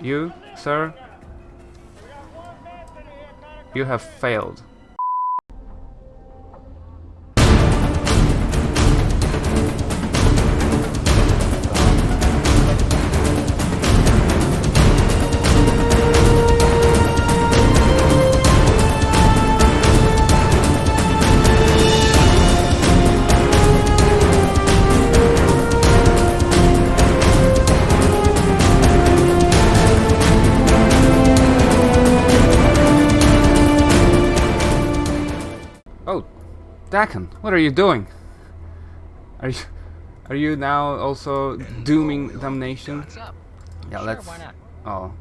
You, sir, you have failed. Oh, Dakin, what are you doing? Are you now also dooming damnation? What's up? Yeah, Sure, let's. why not? Oh,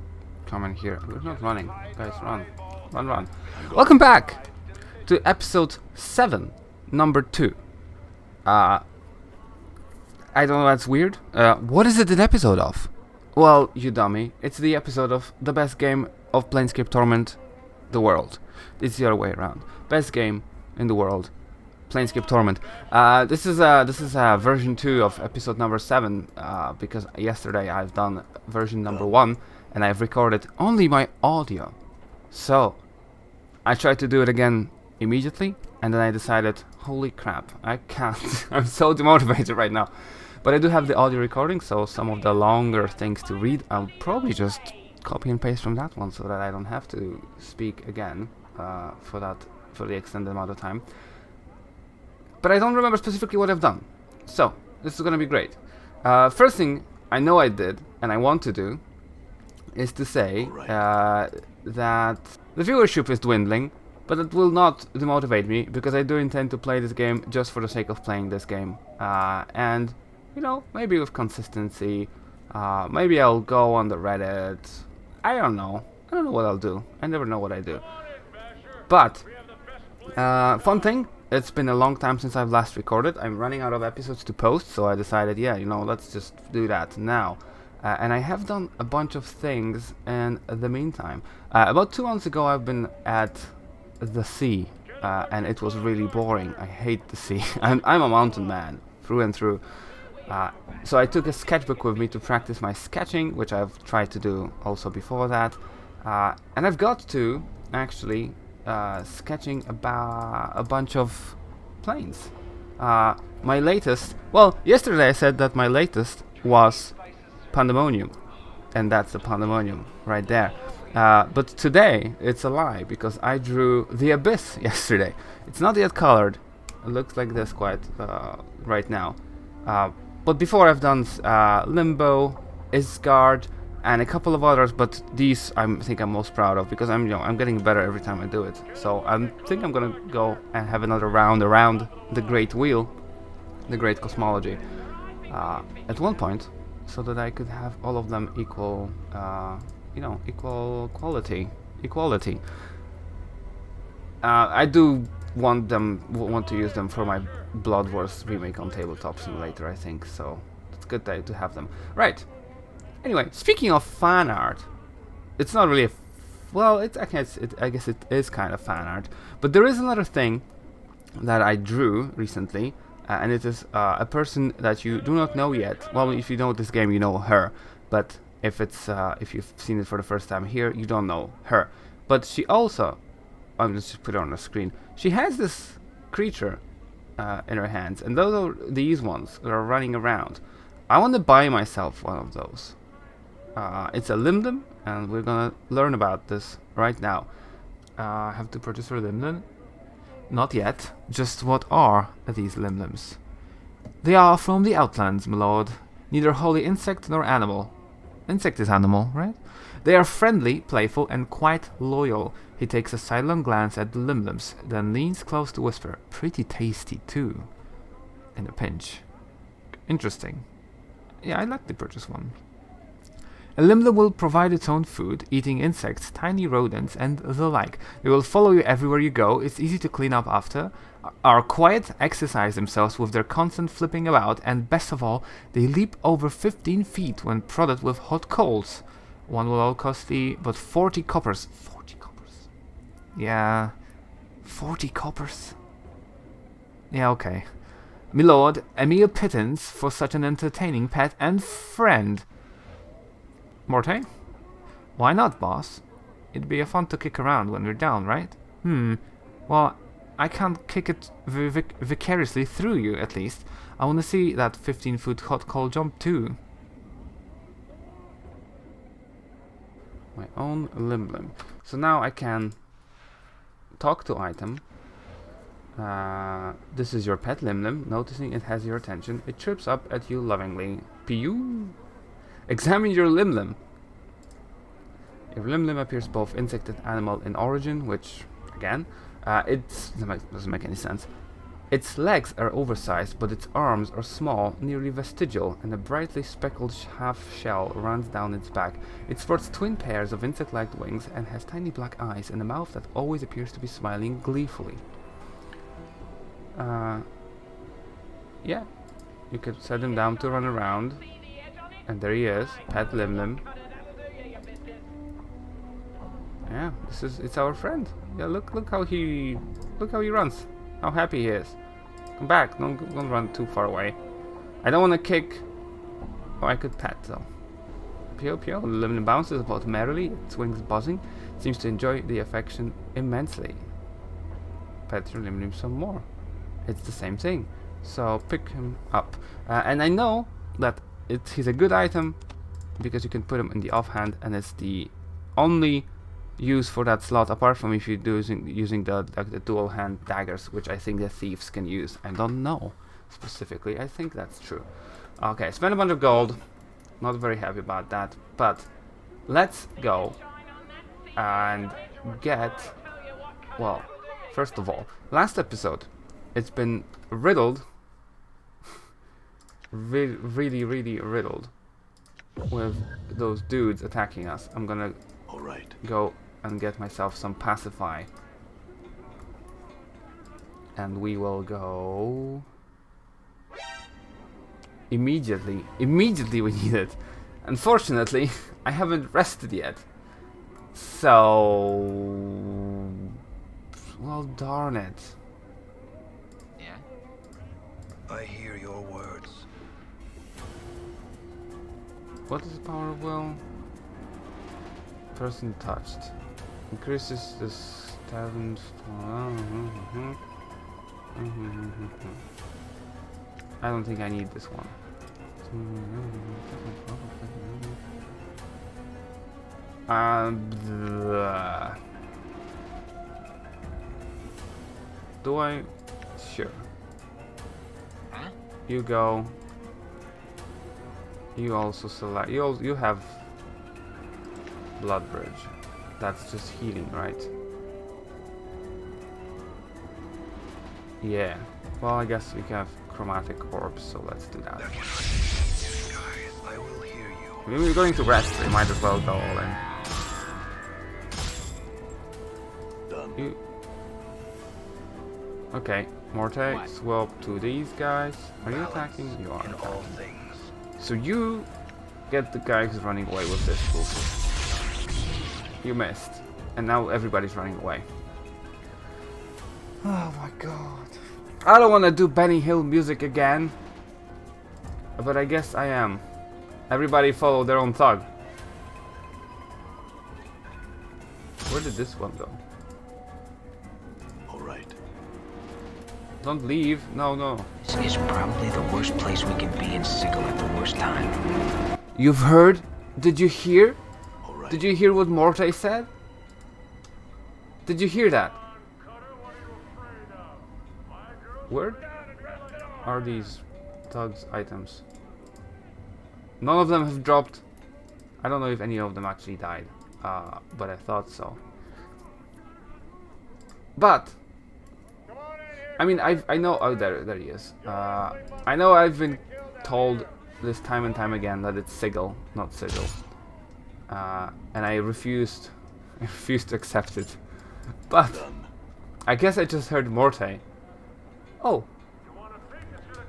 come in here. We're not running, guys. Run. Welcome back to episode 7, number 2. I don't know. That's weird. What is it an episode of? Well, you dummy. It's the episode of the best game of Planescape Torment, the world. It's the other way around. Best game in the world, Planescape Torment. This is version 2 of episode number 7. Because yesterday I've done version number 1, and I've recorded only my audio. So I tried to do it again immediately, and then I decided, holy crap, I can't. I'm so demotivated right now. But I do have the audio recording, so some of the longer things to read, I'll probably just copy and paste from that one, so that I don't have to speak again for the extended amount of time. But I don't remember specifically what I've done. So, this is gonna be great. First thing I know I did, and I want to do, is to say that the viewership is dwindling, but it will not demotivate me, because I do intend to play this game just for the sake of playing this game. And, you know, maybe with consistency, maybe I'll go on the Reddit, I don't know what I'll do, I never know what I do. But, fun thing, it's been a long time since I've last recorded. I'm running out of episodes to post, so I decided, yeah, you know, let's just do that now. And I have done a bunch of things in the meantime. About 2 months ago, I've been at the sea, and it was really boring. I hate the sea. I'm a mountain man, through and through. So I took a sketchbook with me to practice my sketching, which I've tried to do also before that. And I've got to, actually, sketching about a bunch of planes. My latest, well, yesterday I said that my latest was Pandemonium, and that's the Pandemonium right there. But today it's a lie, because I drew the Abyss yesterday. It's not yet colored. It looks like this quite right now. But before I've done Limbo, Isgard, and a couple of others, but these I think I'm most proud of, because I'm getting better every time I do it. So I think I'm gonna go and have another round around the Great Wheel, the Great Cosmology, at one point, so that I could have all of them equal, equal equality. I do want to use them for my Blood Wars remake on Tabletop Simulator, I think. So it's good to have them. Right. Anyway, speaking of fan art, it's not really I guess it is kind of fan art, but there is another thing that I drew recently, and it is a person that you do not know yet. Well, if you know this game, you know her, but if you've seen it for the first time here, you don't know her. But she also, I'm just put it on the screen. She has this creature in her hands, and those are these ones that are running around. I want to buy myself one of those. It's a Limdom, and we're gonna learn about this right now. Have to purchase her Limdom? Not yet. Just what are these Limdoms? They are from the Outlands, my lord. Neither wholly insect nor animal. Insect is animal, right? They are friendly, playful, and quite loyal. He takes a sidelong glance at the Limdoms, then leans close to whisper. Pretty tasty, too. In a pinch. Interesting. Yeah, I'd like to purchase one. A Limdom will provide its own food, eating insects, tiny rodents, and the like. They will follow you everywhere you go. It's easy to clean up after. Are quiet, exercise themselves with their constant flipping about, and best of all, they leap over 15 feet when prodded with hot coals. One will all cost thee but 40 coppers. 40 coppers? Yeah, 40 coppers. Yeah, okay. My lord, a mere pittance for such an entertaining pet and friend. Morte? Why not, boss? It'd be fun to kick around when we're down, right? Well, I can't kick it vicariously through you, at least. I want to see that 15-foot hot coal jump, too. My own limb. So now I can talk to item. This is your pet Lim. Noticing it has your attention, it chirps up at you lovingly. Pew! Examine your Lim. Your Lim appears both insect and animal in origin, which, again, it doesn't make any sense. Its legs are oversized, but its arms are small, nearly vestigial, and a brightly speckled half-shell runs down its back. It sports twin pairs of insect-like wings and has tiny black eyes and a mouth that always appears to be smiling gleefully. Yeah, you could set him down to run around, and there he is, pet Lim. Yeah, it's our friend. Yeah, look how he runs. How happy he is. Come back, don't run too far away. I don't want to kick. Oh, I could pet though. Pio. Lim bounces about merrily, its wings buzzing. It seems to enjoy the affection immensely. Pet your Lim some more. It's the same thing. So pick him up. And I know that he's a good item because you can put him in the offhand, and it's the only use for that slot, apart from if you're using the dual hand daggers, which I think the thieves can use. I don't know specifically. I think that's true. Okay, spend a bunch of gold. Not very happy about that, but let's go and get. Well, first of all, last episode, it's been riddled, really riddled with those dudes attacking us. I'm gonna go and get myself some pacify, and we will go immediately we need it. Unfortunately, I haven't rested yet, so well, darn it. Yeah, I hear your words. What is the power of will? Person touched increases the stand. I don't think I need this one. Do I? Sure. huh? You go. You also select. You have Blood Bridge. That's just healing, right? Yeah. Well, I guess we can have Chromatic Orbs, so let's do that. I will hear you. I mean, we're going to rest, we might as well go all in. Done. You. Okay, Morte, swap to these guys. Are you attacking? You are. In all things. So you get the guy who's running away with this bullshit. You missed. And now everybody's running away. Oh my god. I don't want to do Benny Hill music again. But I guess I am. Everybody follow their own thug. Where did this one go? Alright. Don't leave. No. This is probably the worst place we can be in Sigil at the worst time. You've heard? Did you hear? Alright. Did you hear what Morte said? Did you hear that? Where are these thugs items? None of them have dropped. I don't know if any of them actually died, but I thought so. But I mean, I know. Oh, there he is. I know I've been told this time and time again that it's Sigil, not Sigil, and I refused to accept it. But I guess I just heard Morte. Oh,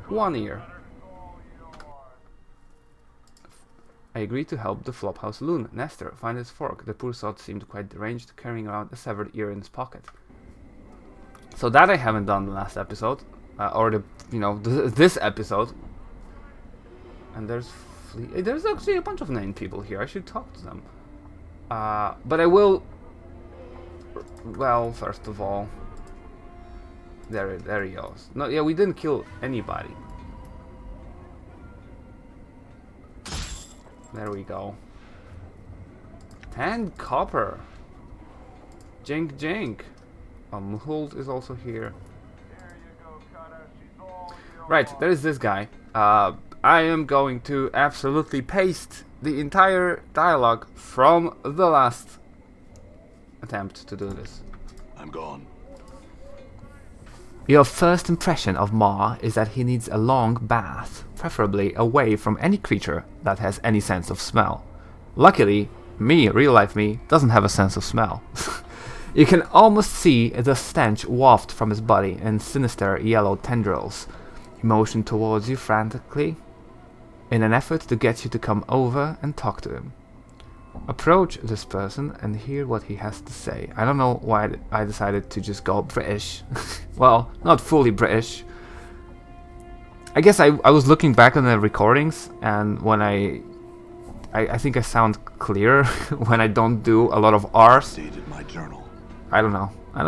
one ear. I agreed to help the Flophouse loon, Nestor, find his fork. The poor sod seemed quite deranged, carrying around a severed ear in his pocket. So that I haven't done the last episode, or this episode. And there's actually a bunch of named people here. I should talk to them. But I will... Well, first of all... There he goes. No, yeah, we didn't kill anybody. There we go. 10 copper. Jink jink. Muhult is also here. Right, there is this guy. I am going to absolutely paste the entire dialogue from the last attempt to do this. I'm gone. Your first impression of Ma is that he needs a long bath, preferably away from any creature that has any sense of smell. Luckily, real life me, doesn't have a sense of smell. You can almost see the stench waft from his body in sinister yellow tendrils. He motioned towards you frantically, in an effort to get you to come over and talk to him. Approach this person and hear what he has to say. I don't know why I decided to just go British. Well, not fully British. I guess I was looking back on the recordings, and when I think I sound clearer when I don't do a lot of R's. Dated my journal. I don't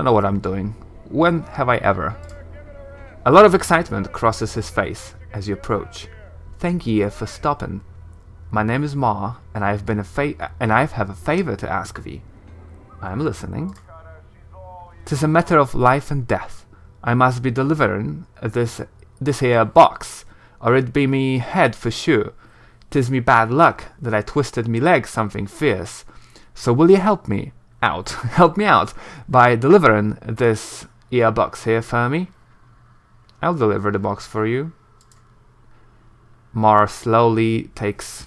know what I'm doing. When have I ever? A lot of excitement crosses his face as you approach. Thank ye for stopping. My name is Ma, and I have a favor to ask of ye. I am listening. 'Tis a matter of life and death. I must be delivering this here box, or it be me head for sure. 'Tis me bad luck that I twisted me leg something fierce. So will ye help me out? Help me out by delivering this here box here for me? I'll deliver the box for you. Mar slowly takes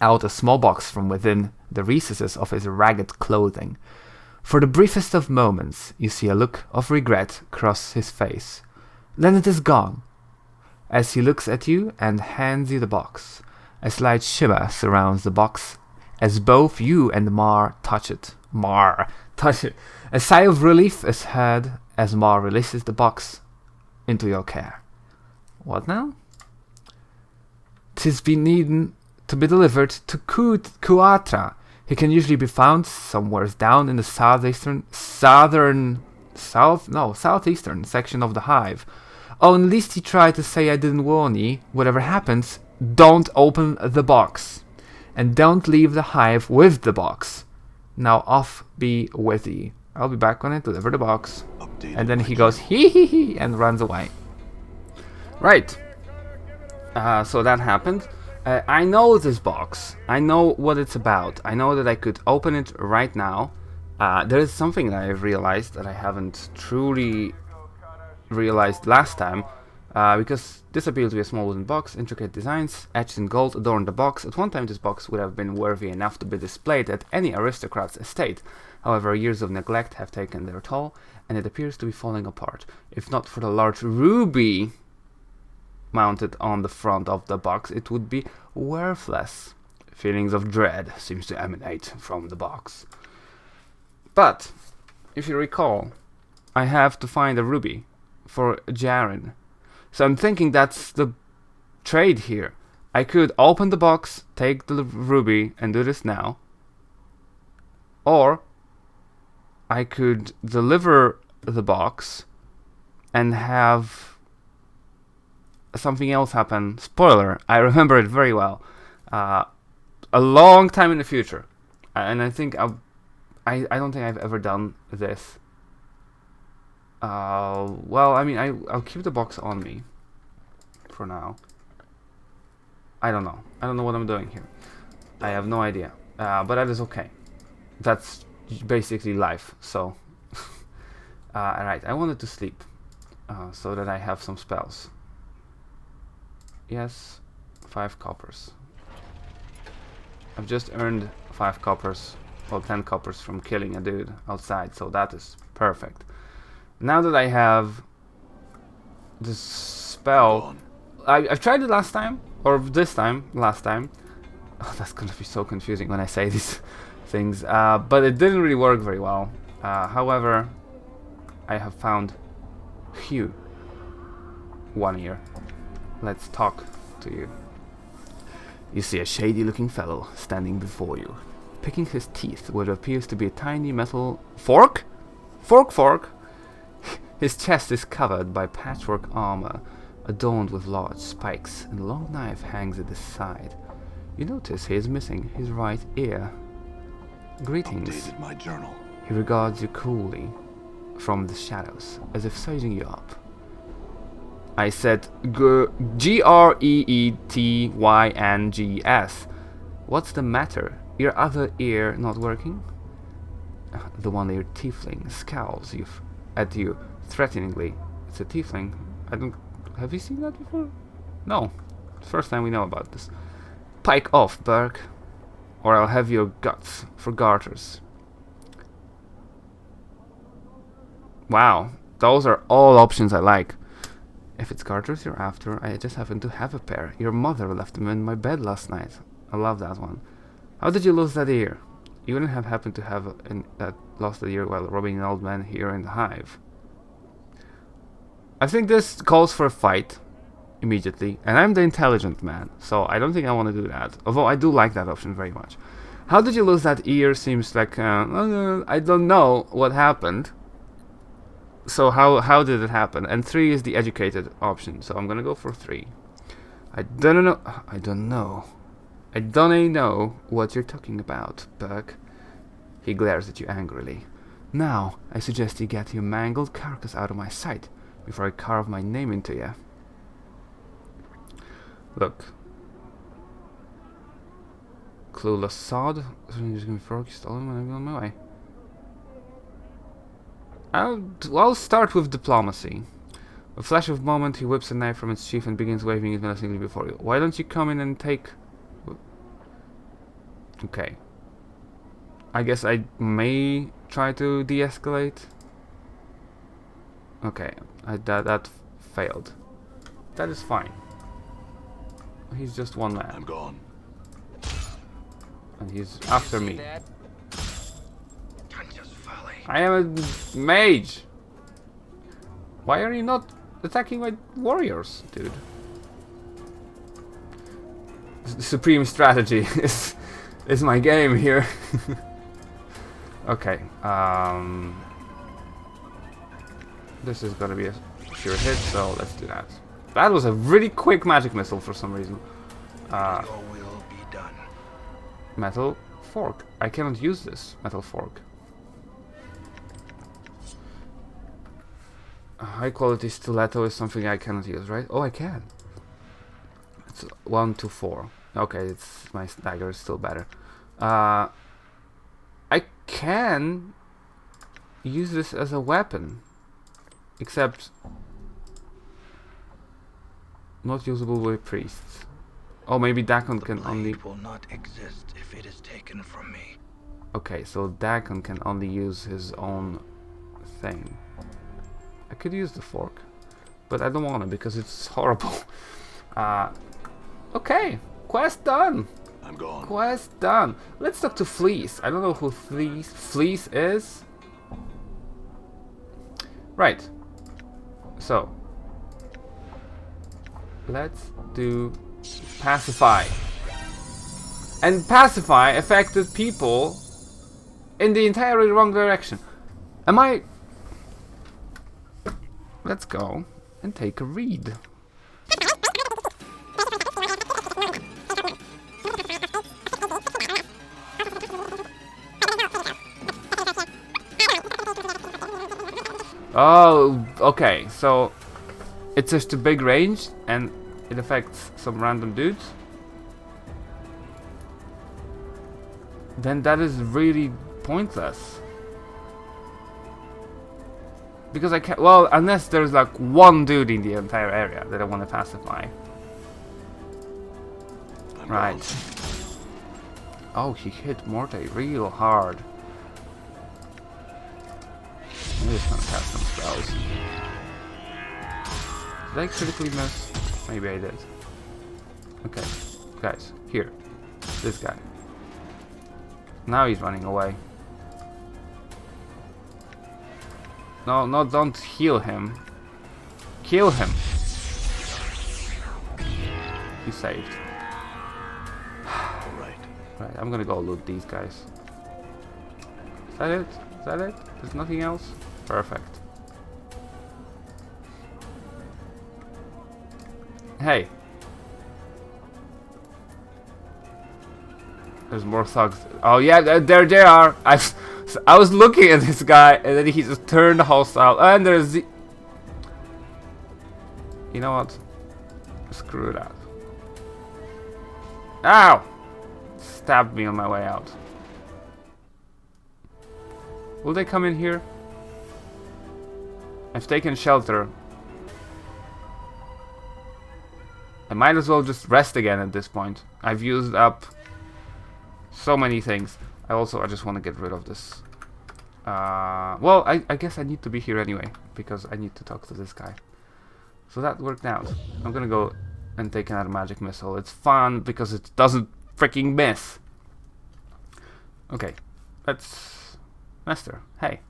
out a small box from within the recesses of his ragged clothing. For the briefest of moments, you see a look of regret cross his face. Then it is gone, as he looks at you and hands you the box. A slight shimmer surrounds the box, as both you and Mar touch it. A sigh of relief is heard as Mar releases the box into your care. What now? 'Tis been needing to be delivered to Kuatra. He can usually be found somewhere down in the southeastern section of the hive. Oh, at least he tried to say I didn't warn ye. Whatever happens, don't open the box. And don't leave the hive with the box. Now off be with ye. I'll be back when I deliver the box. And then he goes hee hee hee and runs away. Right. So that happened. I know this box. I know what it's about. I know that I could open it right now. There is something that I've realized that I haven't truly realized last time. Because this appears to be a small wooden box, intricate designs etched in gold adorn the box. At one time this box would have been worthy enough to be displayed at any aristocrat's estate. However, years of neglect have taken their toll, and it appears to be falling apart. If not for the large ruby mounted on the front of the box, it would be worthless. Feelings of dread seems to emanate from the box. But, if you recall, I have to find a ruby for Jaren. So I'm thinking that's the trade here. I could open the box, take the ruby, and do this now. Or I could deliver the box and have something else happen. Spoiler, I remember it very well. A long time in the future. And I think I don't think I've ever done this. Well, I mean, I'll keep the box on me for now. I don't know. I don't know what I'm doing here. I have no idea. But that is okay. That's basically life. So, alright. I wanted to sleep so that I have some spells. Yes, 5 coppers. I've just earned 5 coppers, well, 10 coppers from killing a dude outside. So that is perfect. Now that I have this spell, I've tried it last time, or this time, last time. Oh, that's gonna be so confusing when I say these things, but it didn't really work very well. However, I have found Hugh. One ear. Let's talk to you. You see a shady looking fellow standing before you. picking his teeth with what appears to be a tiny metal fork? Fork! His chest is covered by patchwork armor, adorned with large spikes, and a long knife hangs at his side. You notice he is missing his right ear. Greetings. Updated my journal. He regards you coolly from the shadows, as if sizing you up. I said Greetyngs. What's the matter? Your other ear not working? The one-eared tiefling scowls at you threateningly. It's a tiefling. Have you seen that before? No. First time we know about this. Pike off, Burke, or I'll have your guts for garters. Wow, those are all options I like. If it's garters you're after, I just happen to have a pair. Your mother left them in my bed last night. I love that one. How did you lose that ear? You wouldn't have happened to have lost that ear while robbing an old man here in the hive. I think this calls for a fight immediately, and I'm the intelligent man, so I don't think I want to do that. Although I do like that option very much. How did you lose that ear? Seems like I don't know what happened. So how did it happen? And 3 is the educated option, so I'm gonna go for 3. I don't know what you're talking about, Burke. He glares at you angrily. Now, I suggest you get your mangled carcass out of my sight before I carve my name into you. Look. Clueless sod. Just gonna fork stolen when I'm on my way. I'll start with diplomacy. A flash of moment, he whips a knife from its sheath and begins waving it menacingly before you. Why don't you come in and take... Okay. I guess I may try to de-escalate. Okay, that failed. That is fine. He's just one man. I'm gone. And he's after me. That? I am a mage. Why are you not attacking my warriors, dude? Supreme strategy is my game here. Okay. This is gonna be a sure hit, so let's do that. That was a really quick magic missile for some reason. Your will be done. Metal fork. I cannot use this metal fork. A high quality stiletto is something I cannot use, right? Oh, I can. It's 1 to 4. Okay, my dagger is still better. I can use this as a weapon, except not usable by priests. Oh, maybe Dakon can only... will not exist if it is taken from me. Okay, so Dakon can only use his own thing. I could use the fork, but I don't want to because it's horrible. Okay, quest done. I'm gone. Quest done. Let's talk to Fleece. I don't know who Fleece is. Right. So let's do pacify. And pacify affected people in the entirely wrong direction. Am I... Let's go and take a read. Oh, okay, so it's just a big range and it affects some random dudes. Then that is really pointless. Because I can't, well, unless there's like one dude in the entire area that I want to pacify. Right. Oh, he hit Morte real hard. I'm just gonna cast some spells. Did I critically miss? Maybe I did. Okay, guys, here. This guy. Now he's running away. No, no, don't heal him. Kill him. He's saved. Right. Right, I'm gonna go loot these guys. that it? Is that it? There's nothing else? Perfect. Hey. There's more thugs. Oh yeah, there they are. I was looking at this guy and then he just turned hostile. And there's the... You know what? Screw that. Ow! Stabbed me on my way out. Will they come in here? I've taken shelter. I might as well just rest again at this point. I've used up so many things. I just want to get rid of this. Well, I guess I need to be here anyway, because I need to talk to this guy. So that worked out. I'm gonna go and take another magic missile. It's fun because it doesn't freaking miss. Okay, let's... Master, hey.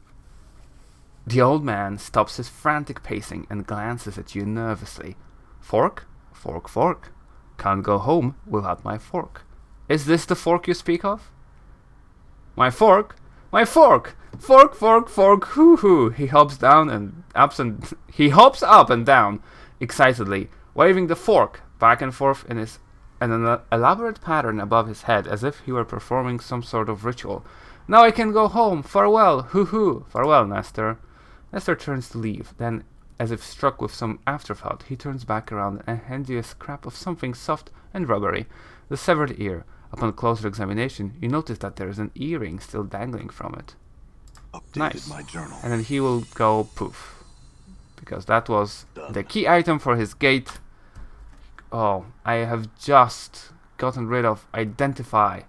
The old man stops his frantic pacing and glances at you nervously. Fork? Fork, fork. Can't go home without my fork. Is this the fork you speak of? My fork? My fork! Fork, fork, fork, hoo hoo! He hops up and down excitedly, waving the fork back and forth in an elaborate pattern above his head, as if he were performing some sort of ritual. Now I can go home. Farewell, hoo hoo! Farewell, Nestor. Nestor turns to leave. Then, as if struck with some afterthought, he turns back around and hands you a scrap of something soft and rubbery. The severed ear. Upon closer examination, you notice that there is an earring still dangling from it. Updated Nice. my journal. And then he will go poof. Because that was the key item for his gate. Oh, I have just gotten rid of identify.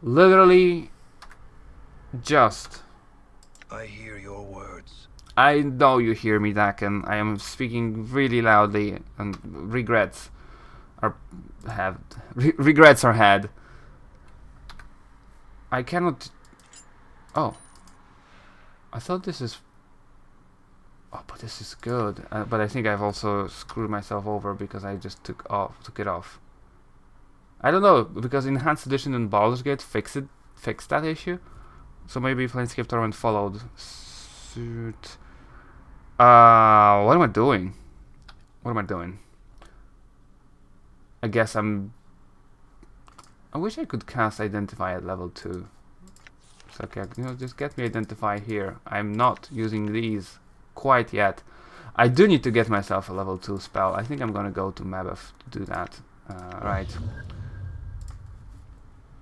Literally just. I hear your words. I know you hear me, Dakin. I am speaking really loudly and regrets are regrets are had. I cannot... Oh. I thought this is... Oh, but this is good. But I think I've also screwed myself over because I just took it off. I don't know, because Enhanced Edition and Baldur's Gate fixed that issue. So maybe Planescape Torment followed suit. What am I doing? What am I doing? I guess I wish I could cast Identify at level 2. So okay, you know, just get me Identify here. I'm not using these quite yet. I do need to get myself a level 2 spell. I think I'm gonna go to Mabeth to do that. Right.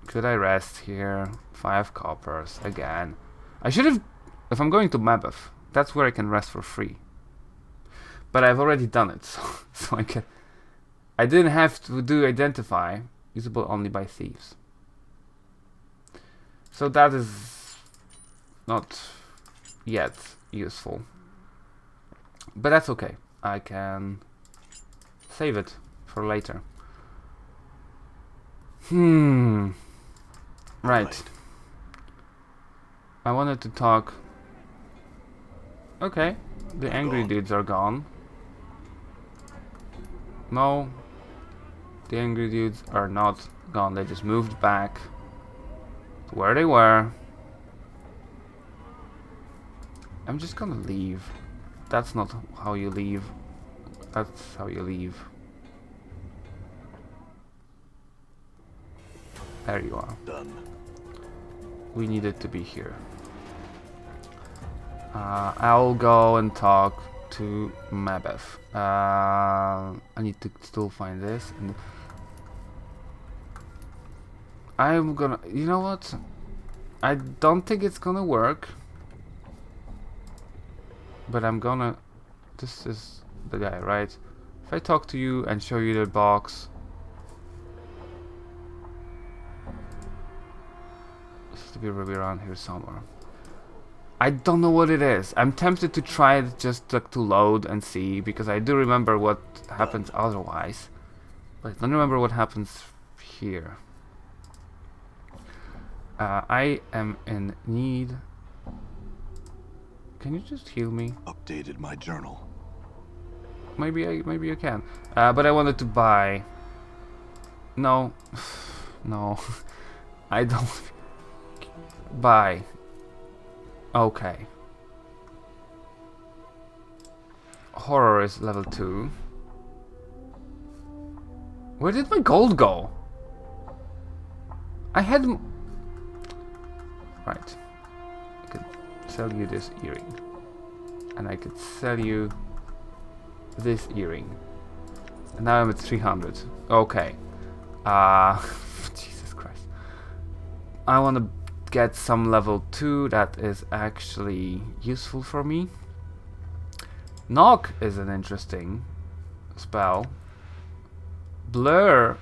Could I rest here? 5 coppers again. I should have... If I'm going to Mabeth, that's where I can rest for free. But I've already done it, so I can... I didn't have to do Identify, usable only by thieves. So that is not yet useful. But that's okay. I can save it for later. Right. I wanted to talk... Okay, the angry dudes are gone. No, the angry dudes are not gone. They just moved back to where they were. I'm just gonna leave. That's not how you leave. That's how you leave. There you are. Done. We needed to be here. I'll go and talk to Mabeth. I need to still find this. And I'm gonna... You know what? I don't think it's gonna work. But I'm gonna... This is the guy, right? If I talk to you and show you the box... This to be around here somewhere. I don't know what it is. I'm tempted to try it just to load and see, because I do remember what happens otherwise. But I don't remember what happens here. I am in need... Can you just heal me? Updated my journal. Maybe you can. But I wanted to buy... No. No. I don't... by... Okay. Horror is level 2. Where did my gold go? I had... Right. I could sell you this earring. And I could sell you this earring. And now I'm at 300. Okay. Jesus Christ. I want to get some level 2 that is actually useful for me. Knock is an interesting spell. Blur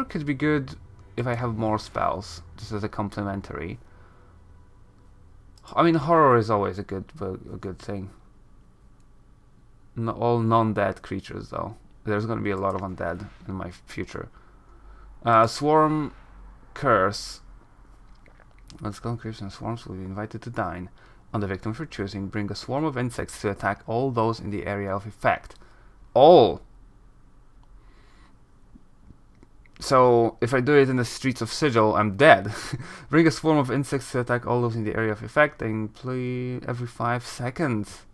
could be good if I have more spells, just as a complementary. I mean, horror is always a good thing. All non-dead creatures, though. There's going to be a lot of undead in my future. Swarm curse. Let's go. Creatures and swarms will be invited to dine. On the victim for choosing, bring a swarm of insects to attack all those in the area of effect. All. So, if I do it in the streets of Sigil, I'm dead. Bring a swarm of insects to attack all those in the area of effect. They play every 5 seconds.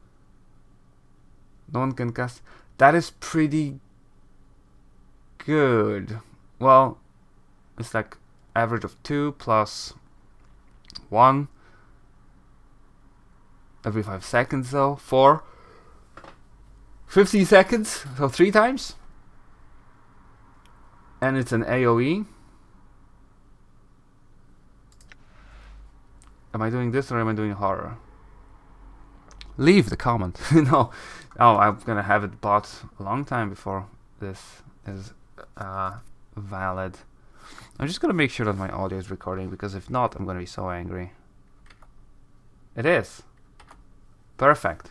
No one can cast... That is pretty good. Well, it's like average of 2 plus 1. Every 5 seconds though. 4. 50 seconds, so 3 times. And it's an AoE. Am I doing this or am I doing horror? Leave the comment. No. Oh, I'm gonna have it bought a long time before this is valid. I'm just gonna make sure that my audio is recording, because if not, I'm gonna be so angry. It is. Perfect.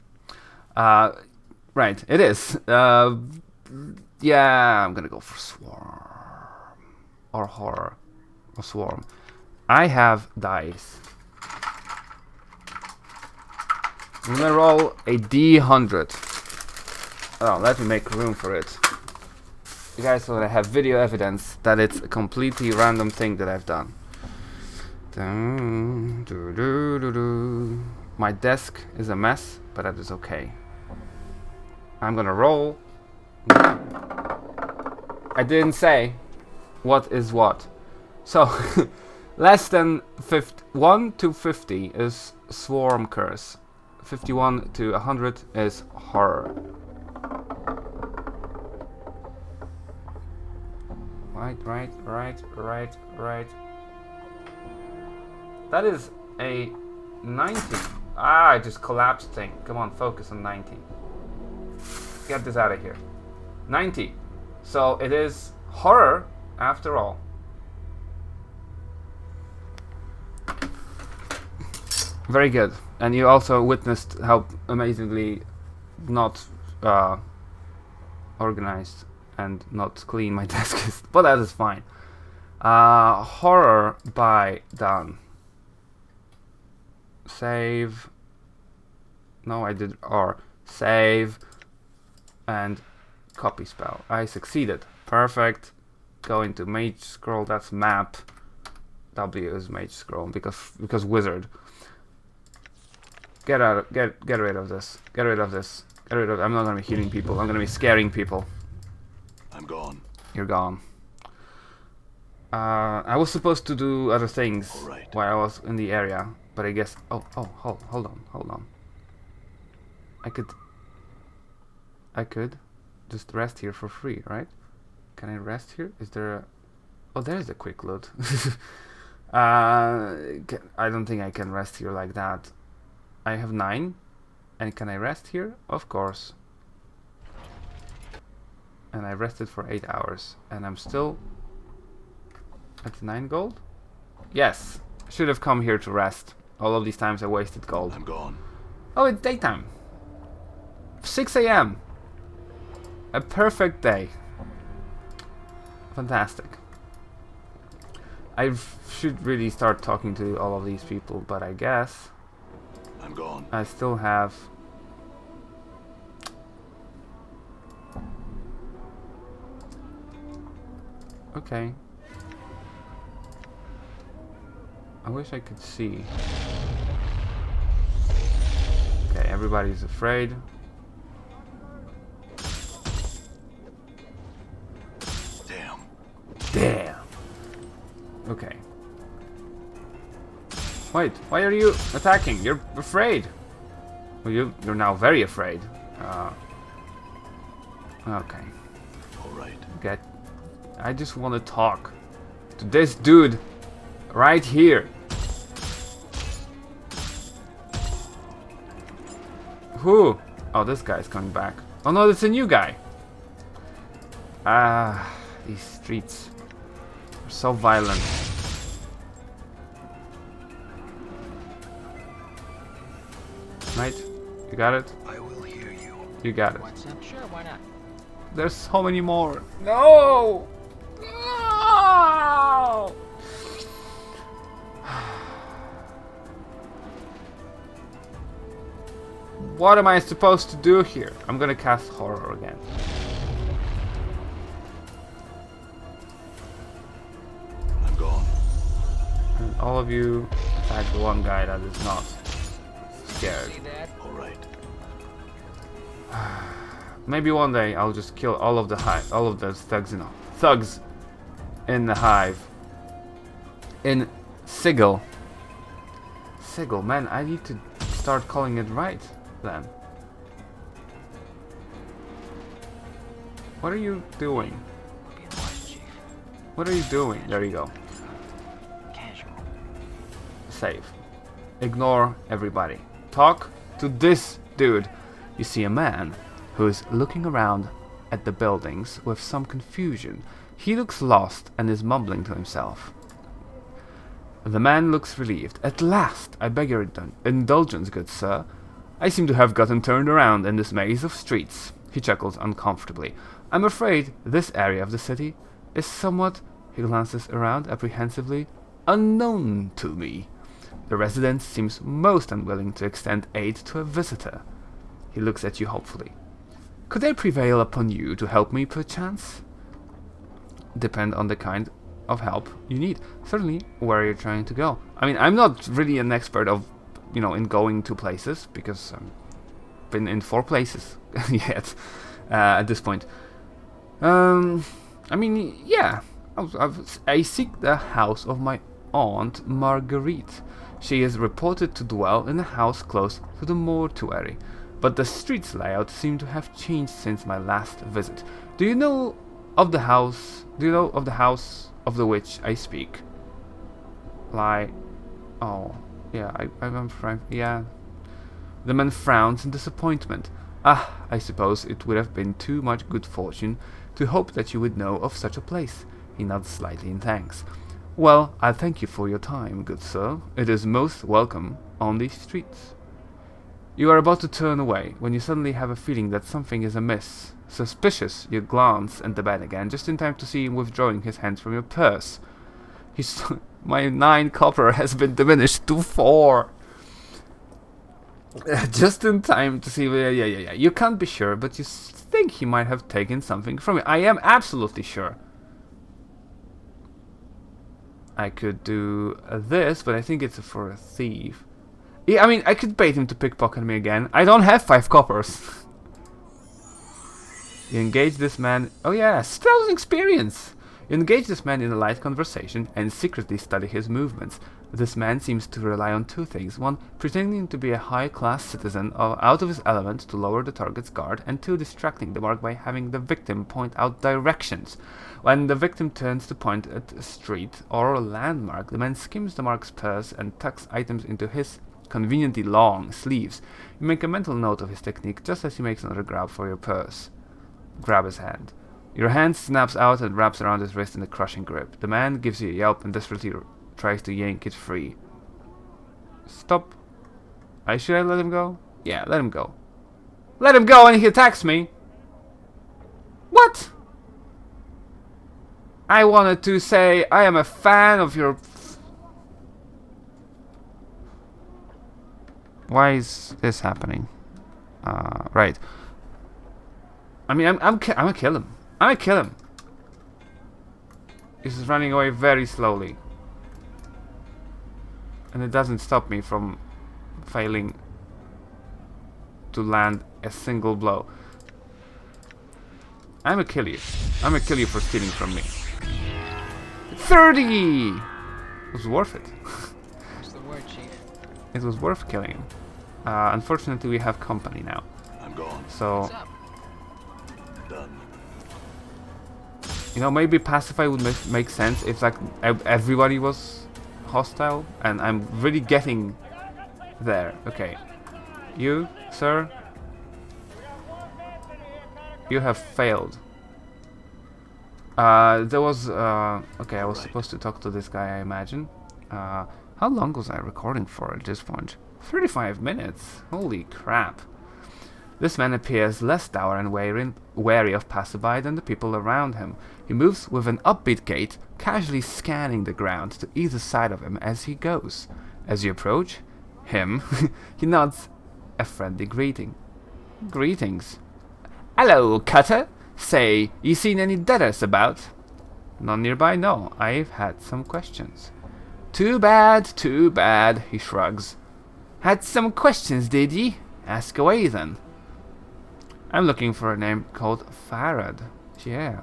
Right, it is. Yeah, I'm gonna go for Swarm. Or Horror. Or Swarm. I have dice. I'm gonna roll a D100. Oh, let me make room for it. You guys, so that I have video evidence that it's a completely random thing that I've done. My desk is a mess, but that is okay. I'm gonna roll. I didn't say what is what. So, less than 1 to 50 is Swarm Curse. 51 to 100 is Horror. Right. That is a 90. Ah, I just collapsed thing. Come on, focus on 90. Get this out of here. 90. So it is Horror after all. Very good. And you also witnessed how amazingly not organized and not clean my desk is, but that is fine. Horror by done. Save. No, I did R. Save and copy spell. I succeeded. Perfect. Go into Mage Scroll. That's map. W is Mage Scroll because wizard. Get rid of this. Get rid of this. Get rid of. I'm not gonna be healing people. I'm gonna be scaring people. I'm gone. You're gone. I was supposed to do other things while I was in the area, but I guess. Oh, hold on. I could just rest here for free, right? Can I rest here? Is there a... Oh, there's a quick loot. I don't think I can rest here like that. I have 9. And can I rest here? Of course. And I rested for 8 hours. And I'm still at 9 gold? Yes. Should have come here to rest. All of these times I wasted gold. I'm gone. Oh, it's daytime. 6 AM. A perfect day. Fantastic. I should really start talking to all of these people, but I guess I'm gone. I still have... Okay. I wish I could see. Okay, everybody's afraid. Damn. Damn. Okay. Wait, why are you attacking? You're afraid. Well, you're now very afraid. Okay. All right. I just want to talk to this dude right here. Who? Oh, this guy's coming back. Oh no, it's a new guy. Ah, these streets are so violent. Right? You got it? I will hear you. You got it. What's up? Sure, why not? There's so many more. No! No! What am I supposed to do here? I'm gonna cast horror again. I'm gone. And all of you attack the one guy that is not scared. See that? All right. Maybe one day I'll just kill all of those thugs in the hive. In Sigil. Sigil, man, I need to start calling it right then. What are you doing? Be advised, Chief. What are you doing? There you go. Casual. Save. Ignore everybody. Talk to this dude. You see a man who is looking around at the buildings with some confusion. He looks lost and is mumbling to himself. The man looks relieved. At last! I beg your indulgence, good sir. I seem to have gotten turned around in this maze of streets. He chuckles uncomfortably. I'm afraid this area of the city is somewhat, he glances around apprehensively, unknown to me. The resident seems most unwilling to extend aid to a visitor. He looks at you hopefully. Could I prevail upon you to help me perchance? Depend on the kind of help you need. Certainly, where you're trying to go. I mean, I'm not really an expert of, in going to places, because I've been in 4 places yet at this point. I mean, yeah. I seek the house of my aunt Marguerite. She is reported to dwell in a house close to the mortuary, but the street's layout seemed to have changed since my last visit. Do you know of the house? Do you know of the house of the which I speak? Oh, yeah, I'm frank. Yeah. The man frowns in disappointment. Ah, I suppose it would have been too much good fortune to hope that you would know of such a place. He nods slightly in thanks. Well, I thank you for your time, good sir. It is most welcome on these streets. You are about to turn away, when you suddenly have a feeling that something is amiss. Suspicious, you glance at the man again, just in time to see him withdrawing his hands from your purse. My 9 copper has been diminished to 4. Just in time to see. Yeah. You can't be sure, but you think he might have taken something from you. I am absolutely sure. I could do this, but I think it's for a thief. Yeah, I mean, I could bait him to pickpocket me again. I don't have 5 coppers. You engage this man. Oh yeah, 1,000 experience. You engage this man in a light conversation and secretly study his movements. This man seems to rely on 2 things. 1, pretending to be a high-class citizen out of his element to lower the target's guard, and 2, distracting the mark by having the victim point out directions. When the victim turns to point at a street or a landmark, the man skims the mark's purse and tucks items into his conveniently long sleeves. You make a mental note of his technique just as he makes another grab for your purse. Grab his hand. Your hand snaps out and wraps around his wrist in a crushing grip. The man gives you a yelp and desperately tries to yank it free. Stop. Should I let him go? Yeah, let him go. Let him go and he attacks me! What? I wanted to say I am a fan of your... Why is this happening? Right. I mean, I'm gonna kill him. I'm gonna kill him. He's running away very slowly. And it doesn't stop me from failing to land a single blow. I'm gonna kill you. I'm gonna kill you for stealing from me. 30! It was worth it. What's the word, Chief? It was worth killing him. Unfortunately, we have company now. I'm gone. So, What's up? Done. you know, maybe Pacify would make sense if like everybody was hostile, and I'm really getting there. Okay, you, sir, you have failed. There was okay, I was supposed to talk to this guy, I imagine. How long was I recording for at this point? 35 minutes. Holy crap. This man appears less dour and wary of passerby than the people around him. He moves with an upbeat gait, casually scanning the ground to either side of him as he goes. As you approach him, he nods a friendly greeting. Greetings. Hello, Cutter. Say, you seen any deaders about? None nearby? No, I've had some questions. Too bad, he shrugs. Had some questions, did ye? Ask away then. I'm looking for a name called Farad. Yeah.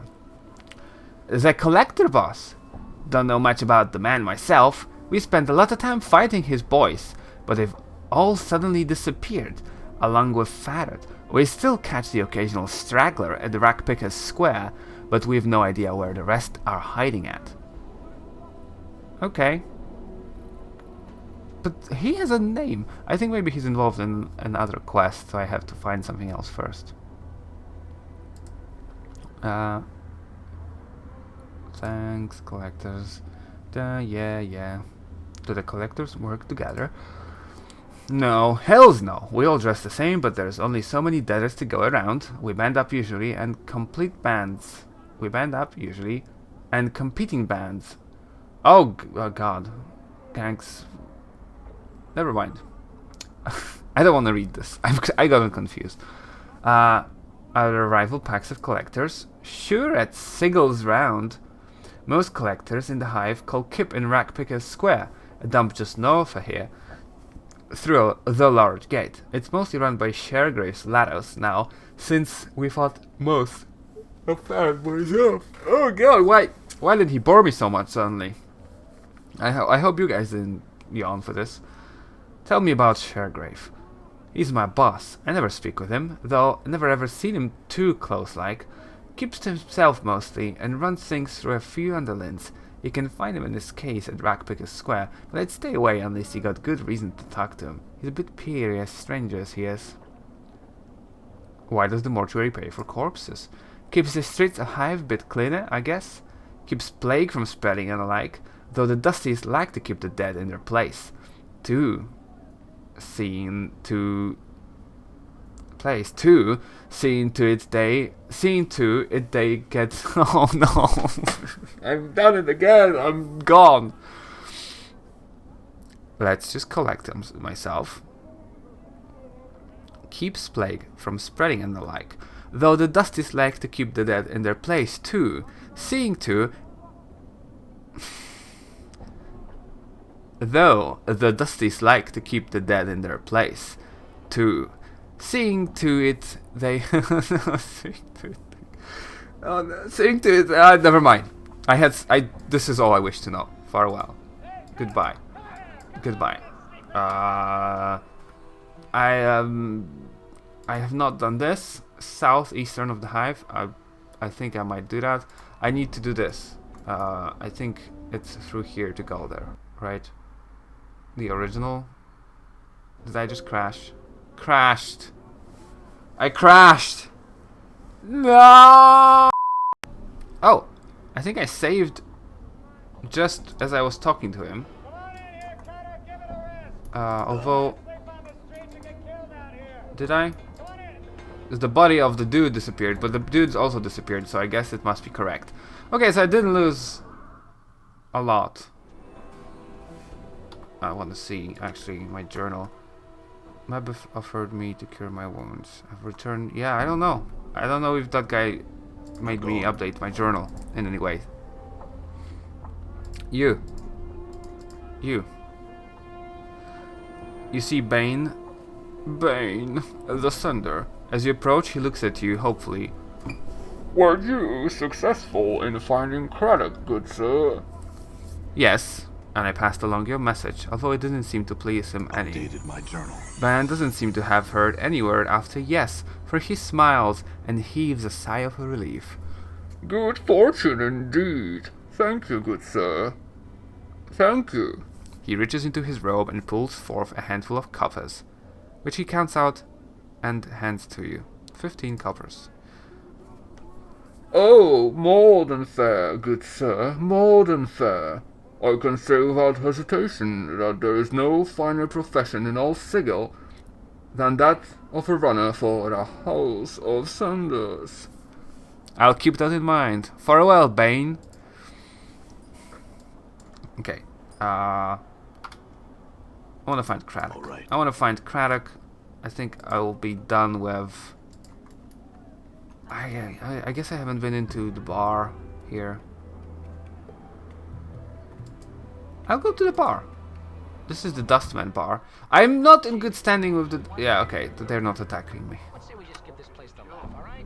The collector boss. Don't know much about the man myself. We spent a lot of time fighting his boys, but they've all suddenly disappeared, along with Farad. We still catch the occasional straggler at the Rackpickers Square, but we've no idea where the rest are hiding at. Okay. But he has a name. I think maybe he's involved in another quest, so I have to find something else first. Thanks, collectors. Yeah. Do the collectors work together? No, hells no. We all dress the same, but there's only so many debtors to go around. We band up usually and complete bands. We band up usually and competing bands. Oh god. Gangs. Never mind. I don't want to read this. I got confused. Are there rival packs of collectors? Sure, at Sigel's round. Most collectors in the hive call Kip in Rackpickers Square, a dump just north of here, through the large gate. It's mostly run by Sharegrave's Lados now, since we fought most of that myself. Oh god, why did he bore me so much suddenly? I hope you guys didn't yawn for this. Tell me about Sharegrave. He's my boss. I never speak with him, though I never ever seen him too close like. Keeps to himself mostly, and runs things through a few underlings. You can find him in his case at Rackpickers Square, but I'd stay away unless you got good reason to talk to him. He's a bit peery as stranger as he is. Why does the mortuary pay for corpses? Keeps the streets a hive bit cleaner, I guess. Keeps plague from spreading and the like, though the Dusties like to keep the dead in their place. Too. Seeing to it they get oh no. I've done it again. I'm gone. Let's just collect them myself. Keeps plague from spreading and the like, though the Dusties like to keep the dead in their place too. Though the Dusties like to keep the dead in their place too. Seeing to it they never mind. This is all I wish to know. Farewell. Goodbye. I have not done this. Southeastern of the hive. I think I might do that. I need to do this. I think it's through here to go there, right? The original. Did I just crash? Crashed. I crashed. No. Oh, I think I saved just as I was talking to him. Although, did I? The body of the dude disappeared, but the dude's also disappeared, so I guess it must be correct. Okay, so I didn't lose a lot. I want to see, actually, my journal. Mabeth offered me to cure my wounds. I've returned. Yeah, I don't know. I don't know if that guy made me update my journal in any way. You. You see Bane. Bane, the Sender. As you approach, he looks at you, hopefully. Were you successful in finding Craddock, good sir? Yes, and I passed along your message, although it didn't seem to please him any. Updated my journal. Ban doesn't seem to have heard any word after yes, for he smiles and heaves a sigh of relief. Good fortune indeed. Thank you, good sir. Thank you. He reaches into his robe and pulls forth a handful of coppers, which he counts out and hands to you. 15 coppers. Oh, more than fair, good sir, more than fair. I can say without hesitation that there is no finer profession in all Sigil than that of a runner for the House of Sanders. I'll keep that in mind. Farewell, Bane. Okay. I want to find Craddock. All right. I want to find Craddock. I think I will be done with... I guess I haven't been into the bar here. I'll go to the bar. This is the Dustman bar. I'm not in good standing with the... Yeah, okay. They're not attacking me. Let's say we just give this place the laugh, all right?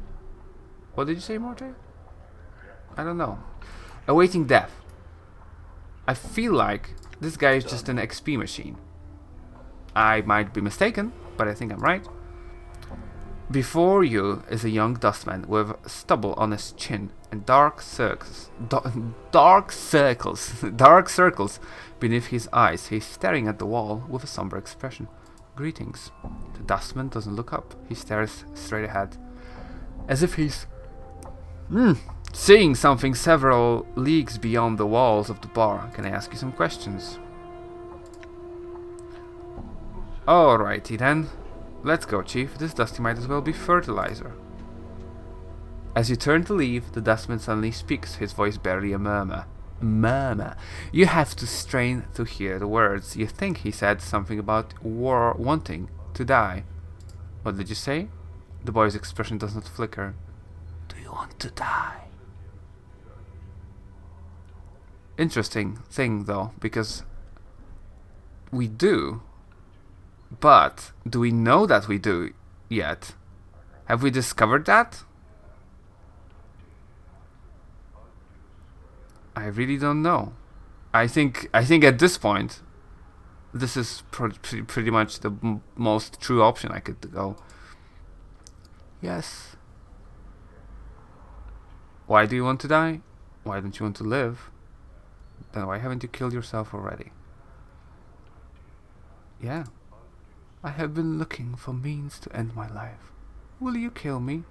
What did you say, Morte? I don't know. Awaiting death. I feel like this guy is just an XP machine. I might be mistaken, but I think I'm right. Before you is a young dustman with stubble on his chin and dark circles beneath his eyes. He's staring at the wall with a somber expression. Greetings. The dustman doesn't look up. He stares straight ahead, as if he's seeing something several leagues beyond the walls of the bar. Can I ask you some questions? Alrighty then. Let's go, Chief. This Dusty might as well be fertilizer. As you turn to leave, the dustman suddenly speaks, his voice barely a murmur. Murmur. You have to strain to hear the words. You think he said something about wanting to die. What did you say? The boy's expression does not flicker. Do you want to die? Interesting thing, though, because we do. But do we know that we do yet? Have we discovered that? I really don't know. I think at this point, this is pretty much the most true option I could go. Yes. Why do you want to die? Why don't you want to live? Then why haven't you killed yourself already? Yeah. I have been looking for means to end my life. Will you kill me?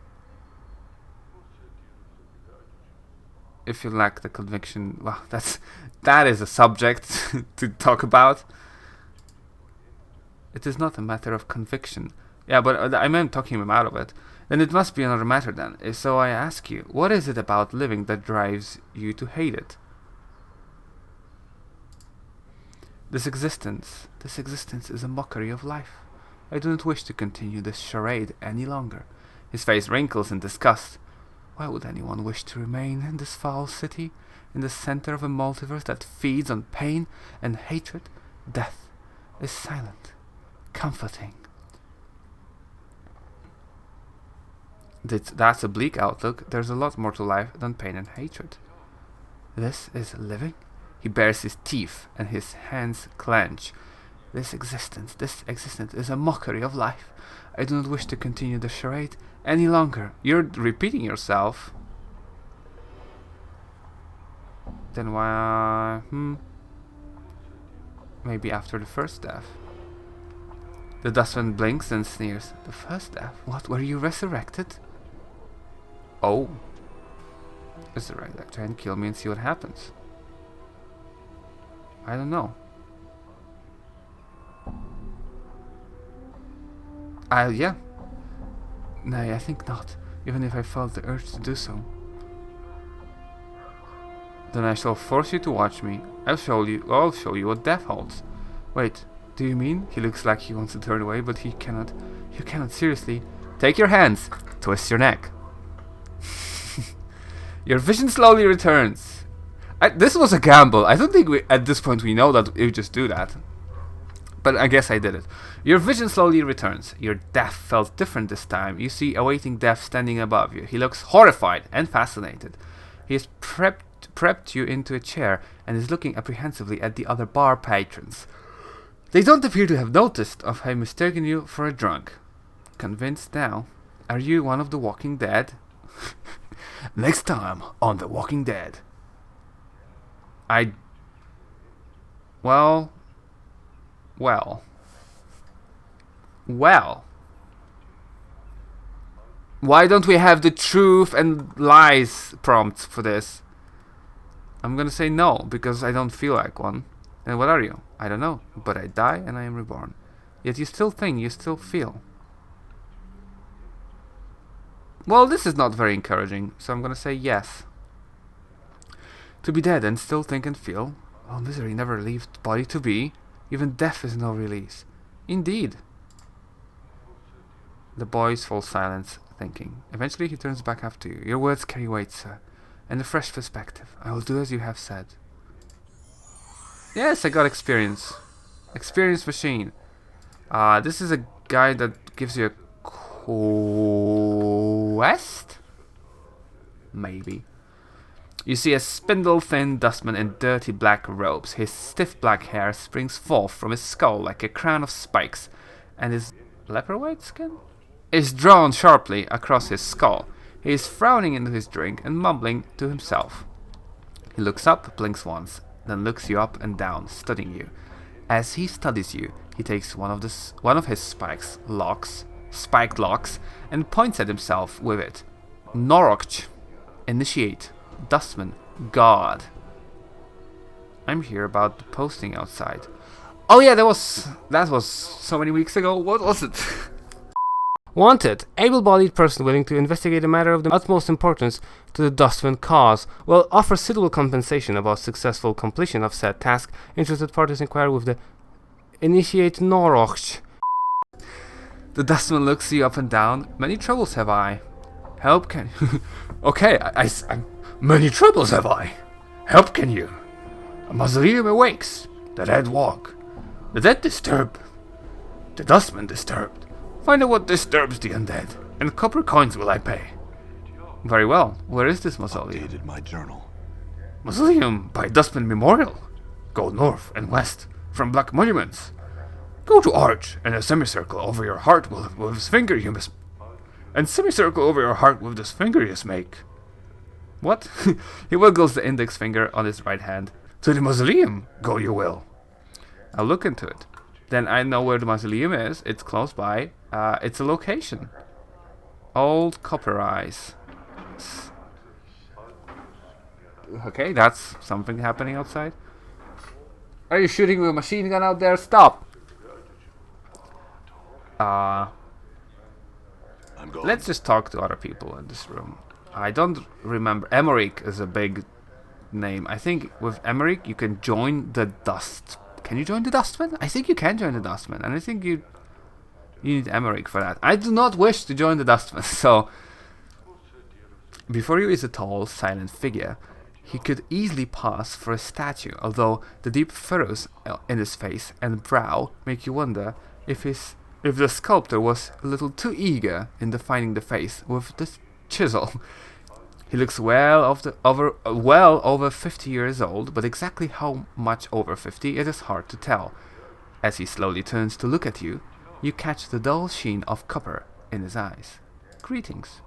If you lack the conviction, well, that is a subject to talk about. It is not a matter of conviction. Yeah, but I meant talking him out of it. Then it must be another matter then. So I ask you, what is it about living that drives you to hate it? This existence is a mockery of life. I do not wish to continue this charade any longer. His face wrinkles in disgust. Why would anyone wish to remain in this foul city, in the center of a multiverse that feeds on pain and hatred? Death is silent, comforting. That's a bleak outlook. There's a lot more to life than pain and hatred. This is living? He bares his teeth and his hands clench. This existence is a mockery of life. I do not wish to continue the charade any longer. You're repeating yourself. Then why... Maybe after the first death. The dustman blinks and sneers. The first death? What, were you resurrected? Oh. Resurrect. Try and kill me and see what happens. I don't know. Yeah. Nay, I think not, even if I felt the urge to do so. Then I shall force you to watch me. I'll show you what death holds. Wait, do you mean? He looks like he wants to turn away, but he cannot. You cannot seriously. Take your hands. Twist your neck. Your vision slowly returns. This was a gamble. I don't think at this point we know that we just do that. But I guess I did it. Your vision slowly returns. Your death felt different this time. You see awaiting death standing above you. He looks horrified and fascinated. He has prepped you into a chair and is looking apprehensively at the other bar patrons. They don't appear to have noticed of him mistaking you for a drunk. Convinced now, are you one of the Walking Dead? Next time on The Walking Dead. Well. Why don't we have the truth and lies prompts for this? I'm gonna say no, because I don't feel like one. And what are you? I don't know, but I die and I am reborn. Yet you still think, you still feel. Well, this is not very encouraging, so I'm gonna say yes. To be dead and still think and feel. Oh, misery never leaves the body to be. Even death is no release. Indeed. The boys fall silent, thinking. Eventually he turns back after you. Your words carry weight, sir. And a fresh perspective. I will do as you have said. Yes, I got experience. Experience machine. This is a guy that gives you a quest? Maybe. You see a spindle-thin dustman in dirty black robes. His stiff black hair springs forth from his skull like a crown of spikes, and his leper-white skin is drawn sharply across his skull. He is frowning into his drink and mumbling to himself. He looks up, blinks once, then looks you up and down, studying you. As he studies you, he takes one of his spiked locks, and points at himself with it. Norokch. Initiate. Dustman. God. I'm here about the posting outside. Oh yeah, that was so many weeks ago. What was it? Wanted. Able-bodied person willing to investigate a matter of the utmost importance to the Dustman cause. Will offer suitable compensation about successful completion of said task. Interested parties inquire with the Initiate Norokch. The Dustman looks you up and down. Many troubles have I. Help can you? Okay, I'm many troubles have I. Help can you? A mausoleum awakes. The dead walk. The dead disturb. The Dustman disturbed. Find out what disturbs the undead, and copper coins will I pay. Very well. Where is this mausoleum? Updated my journal. Mausoleum by Dustman Memorial. Go north and west from black monuments. Go to arch and a semicircle over your heart with this finger you must. And semicircle over your heart with this finger you make. What? He wiggles the index finger on his right hand. To the mausoleum, go you will. I'll look into it. Then I know where the mausoleum is. It's close by. It's a location. Old Copper Eyes. Okay, that's something happening outside. Are you shooting with a machine gun out there? Stop! Let's just talk to other people in this room. I don't remember. Emmerich is a big name. I think with Emmerich you can join the Dust. Can you join the Dustman? I think you can join the Dustman, and I think you need Emmerich for that. I do not wish to join the Dustman, so before you is a tall, silent figure. He could easily pass for a statue, although the deep furrows in his face and brow make you wonder if the sculptor was a little too eager in defining the face with this chisel. He looks well over 50 years old, but exactly how much over 50 it is hard to tell. As he slowly turns to look at you, you catch the dull sheen of copper in his eyes. Greetings.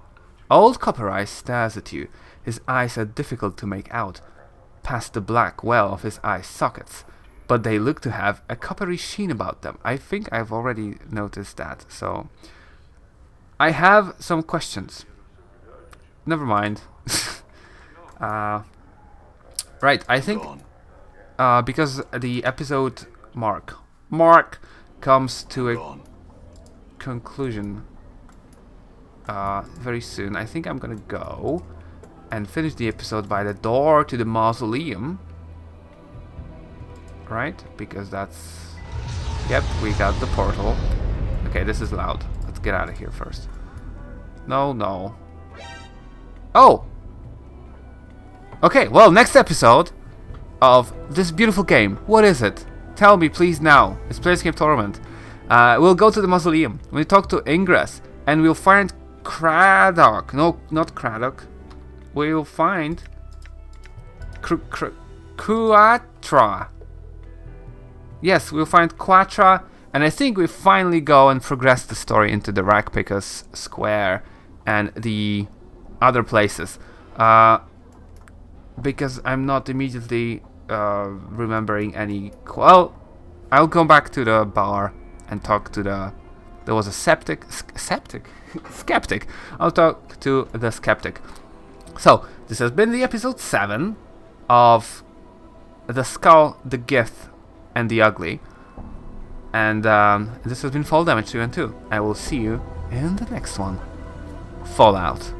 Old Copper Eyes stares at you. His eyes are difficult to make out past the black well of his eye sockets, but they look to have a coppery sheen about them. I think I've already noticed that, so I have some questions. Never mind. Right, I think because the episode mark comes to a conclusion very soon. I think I'm gonna go and finish the episode by the door to the mausoleum. Right? Because that's... Yep, we got the portal. Okay, this is loud. Let's get out of here first. No. Oh! Okay, well, next episode of this beautiful game. What is it? Tell me, please, now. It's Planescape Torment. We'll go to the mausoleum. We'll talk to Ingress, and we'll find Craddock. No, not Craddock. We'll find Quatra. Yes, we'll find Quatra, and I think we finally go and progress the story into the Ragpicus Square and the other places. Because I'm not immediately remembering any. Well, I'll go back to the bar and talk to the. There was a skeptic. I'll talk to the skeptic. So this has been the episode 7 of The Skull, the Gith, and the Ugly, and this has been Fall Damage 2 and 2. I will see you in the next one. Fallout.